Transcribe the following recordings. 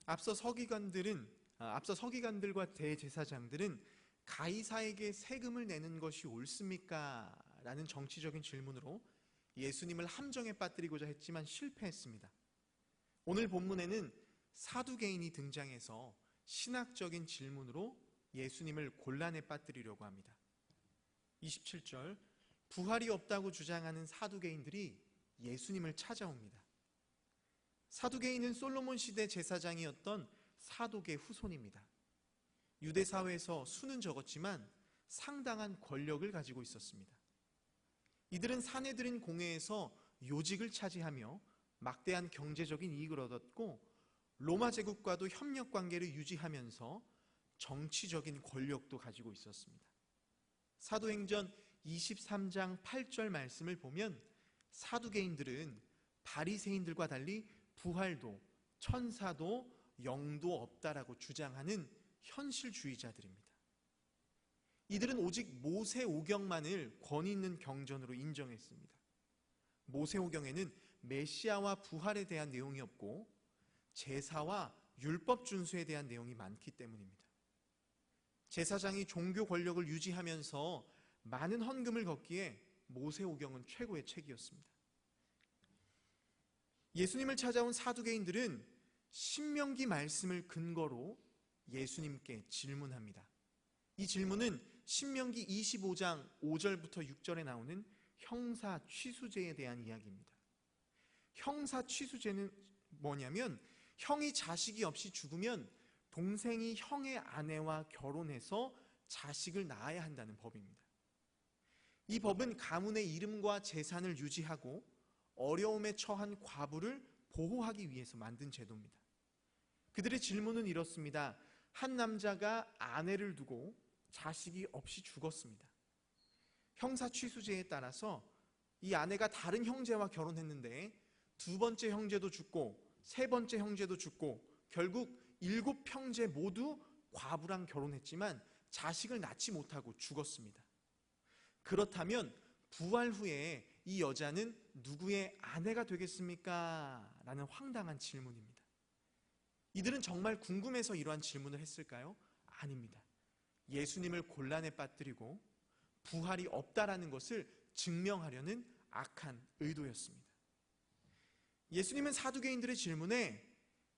앞서 서기관들과 대제사장들은 가이사에게 세금을 내는 것이 옳습니까? 라는 정치적인 질문으로 예수님을 함정에 빠뜨리고자 했지만 실패했습니다. 오늘 본문에는 사두개인이 등장해서 신학적인 질문으로 예수님을 곤란에 빠뜨리려고 합니다. 27절, 부활이 없다고 주장하는 사두개인들이 예수님을 찾아옵니다. 사두개인은 솔로몬 시대 제사장이었던 사독의 후손입니다. 유대 사회에서 수는 적었지만 상당한 권력을 가지고 있었습니다. 이들은 사내들인 공회에서 요직을 차지하며 막대한 경제적인 이익을 얻었고 로마 제국과도 협력 관계를 유지하면서 정치적인 권력도 가지고 있었습니다. 사도행전 23장 8절 말씀을 보면 사두개인들은 바리새인들과 달리 부활도 천사도 영도 없다라고 주장하는 현실주의자들입니다. 이들은 오직 모세오경만을 권위 있는 경전으로 인정했습니다. 모세오경에는 메시아와 부활에 대한 내용이 없고 제사와 율법 준수에 대한 내용이 많기 때문입니다. 제사장이 종교 권력을 유지하면서 많은 헌금을 걷기에 모세오경은 최고의 책이었습니다. 예수님을 찾아온 사두개인들은 신명기 말씀을 근거로 예수님께 질문합니다. 이 질문은 신명기 25장 5절부터 6절에 나오는 형사취수제에 대한 이야기입니다. 형사취수제는 뭐냐면 형이 자식이 없이 죽으면 동생이 형의 아내와 결혼해서 자식을 낳아야 한다는 법입니다. 이 법은 가문의 이름과 재산을 유지하고 어려움에 처한 과부를 보호하기 위해서 만든 제도입니다. 그들의 질문은 이렇습니다. 한 남자가 아내를 두고 자식이 없이 죽었습니다. 형사취수제에 따라서 이 아내가 다른 형제와 결혼했는데 두 번째 형제도 죽고 세 번째 형제도 죽고 결국 7형제 모두 과부랑 결혼했지만 자식을 낳지 못하고 죽었습니다. 그렇다면 부활 후에 이 여자는 누구의 아내가 되겠습니까? 라는 황당한 질문입니다. 이들은 정말 궁금해서 이러한 질문을 했을까요? 아닙니다. 예수님을 곤란에 빠뜨리고 부활이 없다라는 것을 증명하려는 악한 의도였습니다. 예수님은 사두개인들의 질문에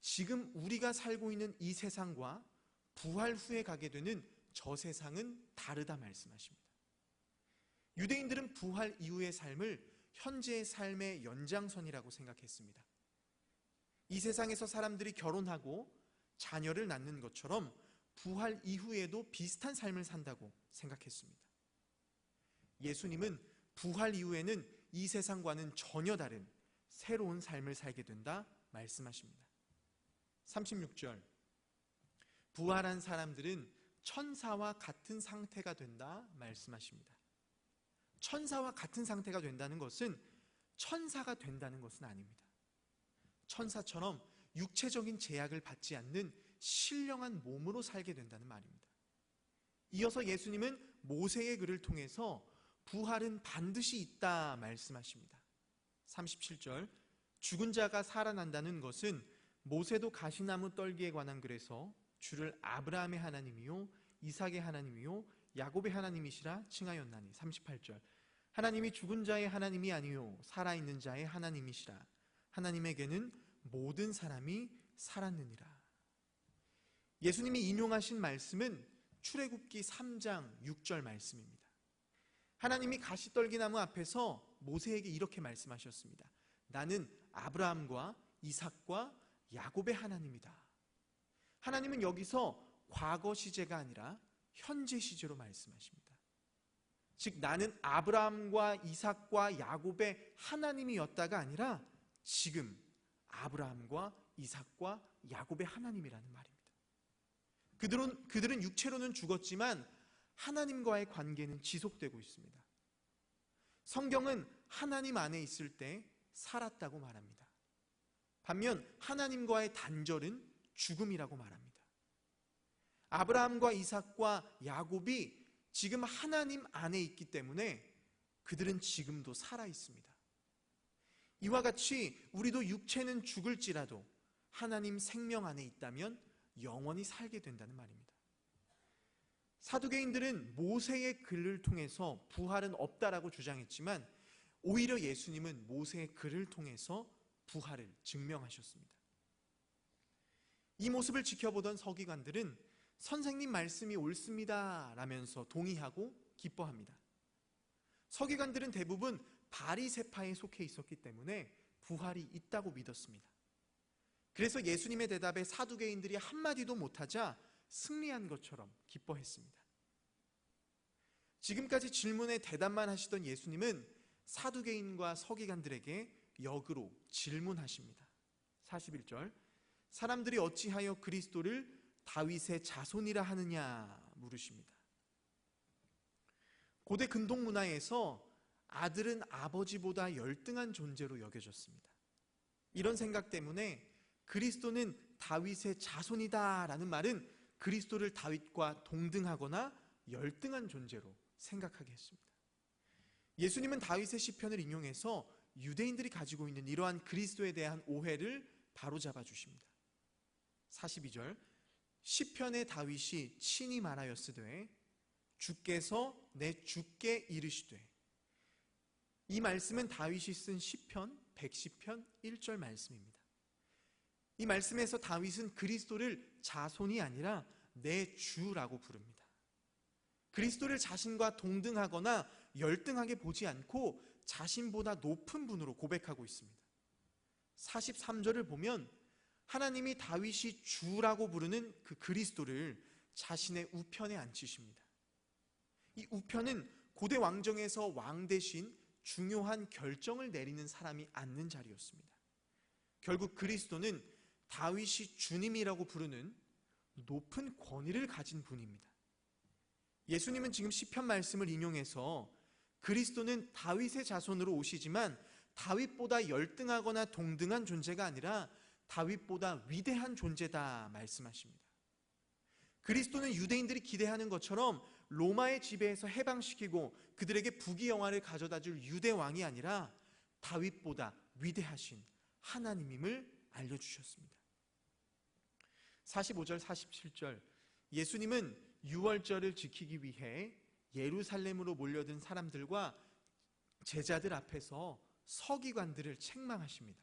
지금 우리가 살고 있는 이 세상과 부활 후에 가게 되는 저 세상은 다르다 말씀하십니다. 유대인들은 부활 이후의 삶을 현재의 삶의 연장선이라고 생각했습니다. 이 세상에서 사람들이 결혼하고 자녀를 낳는 것처럼 부활 이후에도 비슷한 삶을 산다고 생각했습니다. 예수님은 부활 이후에는 이 세상과는 전혀 다른 새로운 삶을 살게 된다 말씀하십니다. 36절, 부활한 사람들은 천사와 같은 상태가 된다 말씀하십니다. 천사와 같은 상태가 된다는 것은 천사가 된다는 것은 아닙니다. 천사처럼 육체적인 제약을 받지 않는 신령한 몸으로 살게 된다는 말입니다. 이어서 예수님은 모세의 글을 통해서 부활은 반드시 있다 말씀하십니다. 37절, 죽은 자가 살아난다는 것은 모세도 가시나무 떨기에 관한 글에서 주를 아브라함의 하나님이요 이삭의 하나님이요 야곱의 하나님이시라 칭하였나니. 38절, 하나님이 죽은 자의 하나님이 아니요 살아있는 자의 하나님이시라. 하나님에게는 모든 사람이 살았느니라. 예수님이 인용하신 말씀은 출애굽기 3장 6절 말씀입니다. 하나님이 가시떨기나무 앞에서 모세에게 이렇게 말씀하셨습니다. 나는 아브라함과 이삭과 야곱의 하나님이다. 하나님은 여기서 과거 시제가 아니라 현재 시제로 말씀하십니다. 즉 나는 아브라함과 이삭과 야곱의 하나님이었다가 아니라 지금 아브라함과 이삭과 야곱의 하나님이라는 말입니다. 그들은 육체로는 죽었지만 하나님과의 관계는 지속되고 있습니다. 성경은 하나님 안에 있을 때 살았다고 말합니다. 반면 하나님과의 단절은 죽음이라고 말합니다. 아브라함과 이삭과 야곱이 지금 하나님 안에 있기 때문에 그들은 지금도 살아 있습니다. 이와 같이 우리도 육체는 죽을지라도 하나님 생명 안에 있다면 영원히 살게 된다는 말입니다. 사두개인들은 모세의 글을 통해서 부활은 없다라고 주장했지만 오히려 예수님은 모세의 글을 통해서 부활을 증명하셨습니다. 이 모습을 지켜보던 서기관들은 선생님 말씀이 옳습니다 라면서 동의하고 기뻐합니다. 서기관들은 대부분 바리새파에 속해 있었기 때문에 부활이 있다고 믿었습니다. 그래서 예수님의 대답에 사두개인들이 한마디도 못하자 승리한 것처럼 기뻐했습니다. 지금까지 질문에 대답만 하시던 예수님은 사두개인과 서기관들에게 역으로 질문하십니다. 41절, 사람들이 어찌하여 그리스도를 다윗의 자손이라 하느냐 물으십니다. 고대 근동 문화에서 아들은 아버지보다 열등한 존재로 여겨졌습니다. 이런 생각 때문에 그리스도는 다윗의 자손이다 라는 말은 그리스도를 다윗과 동등하거나 열등한 존재로 생각하게 했습니다. 예수님은 다윗의 시편을 인용해서 유대인들이 가지고 있는 이러한 그리스도에 대한 오해를 바로잡아 주십니다. 42절, 시편의 다윗이 친히 말하였으되 주께서 내 주께 이르시되, 이 말씀은 다윗이 쓴 시편 110편 1절 말씀입니다. 이 말씀에서 다윗은 그리스도를 자손이 아니라 내 주라고 부릅니다. 그리스도를 자신과 동등하거나 열등하게 보지 않고 자신보다 높은 분으로 고백하고 있습니다. 43절을 보면 하나님이 다윗이 주라고 부르는 그 그리스도를 자신의 우편에 앉히십니다. 이 우편은 고대 왕정에서 왕 대신 중요한 결정을 내리는 사람이 앉는 자리였습니다. 결국 그리스도는 다윗이 주님이라고 부르는 높은 권위를 가진 분입니다. 예수님은 지금 시편 말씀을 인용해서 그리스도는 다윗의 자손으로 오시지만 다윗보다 열등하거나 동등한 존재가 아니라 다윗보다 위대한 존재다 말씀하십니다. 그리스도는 유대인들이 기대하는 것처럼 로마의 지배에서 해방시키고 그들에게 부귀영화를 가져다줄 유대 왕이 아니라 다윗보다 위대하신 하나님임을 알려주셨습니다. 45절 47절, 예수님은 유월절을 지키기 위해 예루살렘으로 몰려든 사람들과 제자들 앞에서 서기관들을 책망하십니다.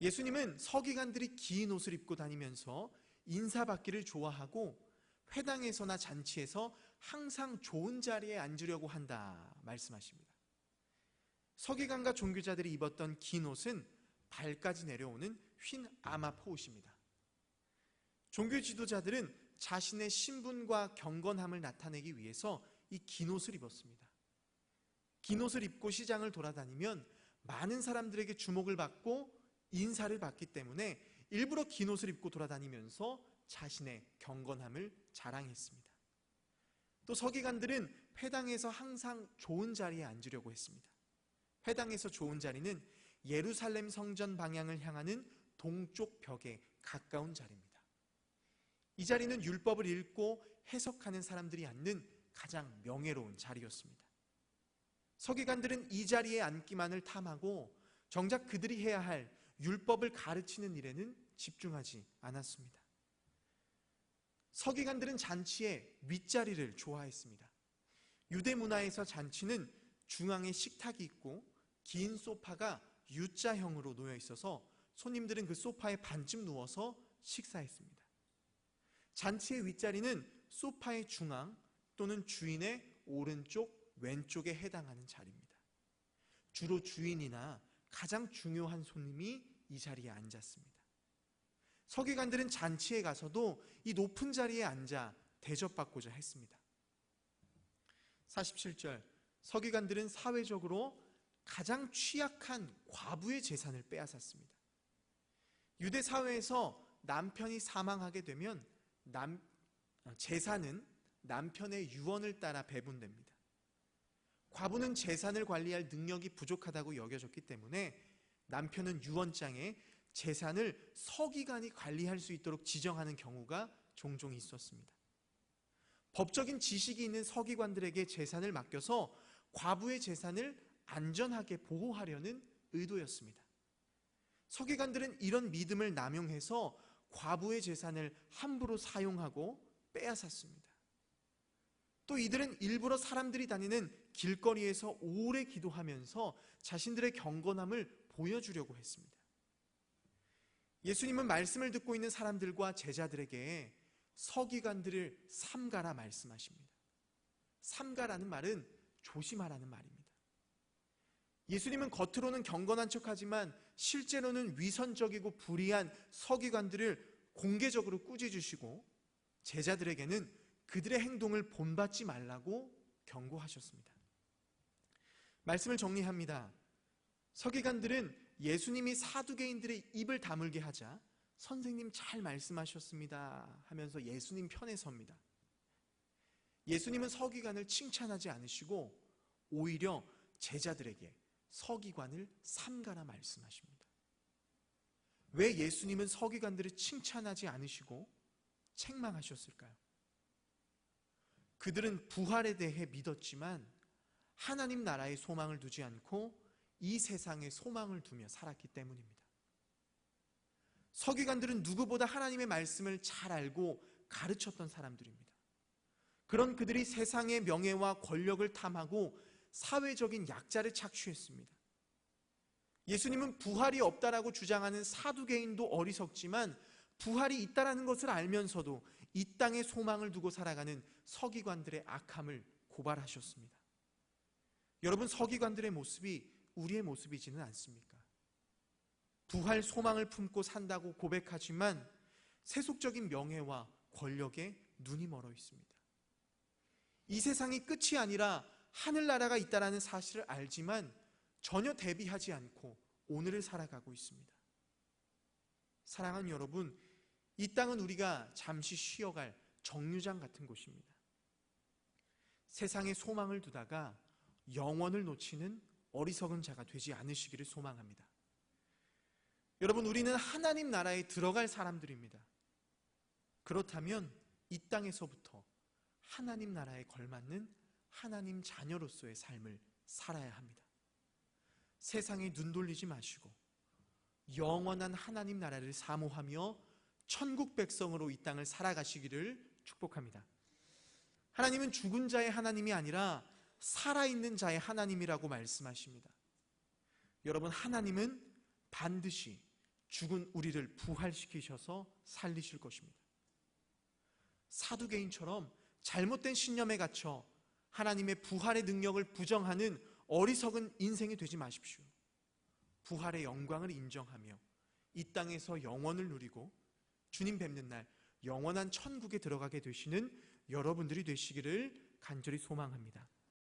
예수님은 서기관들이 긴 옷을 입고 다니면서 인사받기를 좋아하고 회당에서나 잔치에서 항상 좋은 자리에 앉으려고 한다 말씀하십니다. 서기관과 종교자들이 입었던 긴 옷은 발까지 내려오는 흰 아마포 옷입니다. 종교 지도자들은 자신의 신분과 경건함을 나타내기 위해서 이 긴 옷을 입었습니다. 긴 옷을 입고 시장을 돌아다니면 많은 사람들에게 주목을 받고 인사를 받기 때문에 일부러 긴 옷을 입고 돌아다니면서 자신의 경건함을 자랑했습니다. 또 서기관들은 회당에서 항상 좋은 자리에 앉으려고 했습니다. 회당에서 좋은 자리는 예루살렘 성전 방향을 향하는 동쪽 벽에 가까운 자리입니다. 이 자리는 율법을 읽고 해석하는 사람들이 앉는 가장 명예로운 자리였습니다. 서기관들은 이 자리에 앉기만을 탐하고 정작 그들이 해야 할 율법을 가르치는 일에는 집중하지 않았습니다. 서기관들은 잔치의 윗자리를 좋아했습니다. 유대 문화에서 잔치는 중앙에 식탁이 있고 긴 소파가 U자형으로 놓여 있어서 손님들은 그 소파에 반쯤 누워서 식사했습니다. 잔치의 윗자리는 소파의 중앙 또는 주인의 오른쪽, 왼쪽에 해당하는 자리입니다. 주로 주인이나 가장 중요한 손님이 이 자리에 앉았습니다. 서기관들은 잔치에 가서도 이 높은 자리에 앉아 대접받고자 했습니다. 47절, 서기관들은 사회적으로 가장 취약한 과부의 재산을 빼앗았습니다. 유대 사회에서 남편이 사망하게 되면 재산은 남편의 유언을 따라 배분됩니다. 과부는 재산을 관리할 능력이 부족하다고 여겨졌기 때문에 남편은 유언장에 재산을 서기관이 관리할 수 있도록 지정하는 경우가 종종 있었습니다. 법적인 지식이 있는 서기관들에게 재산을 맡겨서 과부의 재산을 안전하게 보호하려는 의도였습니다. 서기관들은 이런 믿음을 남용해서 과부의 재산을 함부로 사용하고 빼앗았습니다. 또 이들은 일부러 사람들이 다니는 길거리에서 오래 기도하면서 자신들의 경건함을 보여주려고 했습니다. 예수님은 말씀을 듣고 있는 사람들과 제자들에게 서기관들을 삼가라 말씀하십니다. 삼가라는 말은 조심하라는 말입니다. 예수님은 겉으로는 경건한 척하지만 실제로는 위선적이고 불의한 서기관들을 공개적으로 꾸짖으시고 제자들에게는 그들의 행동을 본받지 말라고 경고하셨습니다. 말씀을 정리합니다. 서기관들은 예수님이 사두개인들의 입을 다물게 하자 선생님 잘 말씀하셨습니다 하면서 예수님 편에 섭니다. 예수님은 서기관을 칭찬하지 않으시고 오히려 제자들에게 서기관을 삼가라 말씀하십니다. 왜 예수님은 서기관들을 칭찬하지 않으시고 책망하셨을까요? 그들은 부활에 대해 믿었지만 하나님 나라의 소망을 두지 않고 이 세상의 소망을 두며 살았기 때문입니다. 서기관들은 누구보다 하나님의 말씀을 잘 알고 가르쳤던 사람들입니다. 그런 그들이 세상의 명예와 권력을 탐하고 사회적인 약자를 착취했습니다. 예수님은 부활이 없다라고 주장하는 사두개인도 어리석지만 부활이 있다라는 것을 알면서도 이 땅의 소망을 두고 살아가는 서기관들의 악함을 고발하셨습니다. 여러분, 서기관들의 모습이 우리의 모습이지는 않습니까? 부활 소망을 품고 산다고 고백하지만 세속적인 명예와 권력에 눈이 멀어 있습니다. 이 세상이 끝이 아니라 하늘나라가 있다는 사실을 알지만 전혀 대비하지 않고 오늘을 살아가고 있습니다. 사랑하는 여러분, 이 땅은 우리가 잠시 쉬어갈 정류장 같은 곳입니다. 세상의 소망을 두다가 영원을 놓치는 어리석은 자가 되지 않으시기를 소망합니다. 여러분, 우리는 하나님 나라에 들어갈 사람들입니다. 그렇다면 이 땅에서부터 하나님 나라에 걸맞는 하나님 자녀로서의 삶을 살아야 합니다. 세상에 눈 돌리지 마시고 영원한 하나님 나라를 사모하며 천국 백성으로 이 땅을 살아가시기를 축복합니다. 하나님은 죽은 자의 하나님이 아니라 살아있는 자의 하나님이라고 말씀하십니다. 여러분, 하나님은 반드시 죽은 우리를 부활시키셔서 살리실 것입니다. 사두개인처럼 잘못된 신념에 갇혀 하나님의 부활의 능력을 부정하는 어리석은 인생이 되지 마십시오. 부활의 영광을 인정하며 이 땅에서 영원을 누리고 주님 뵙는 날 영원한 천국에 들어가게 되시는 여러분들이 되시기를 간절히 소망합니다.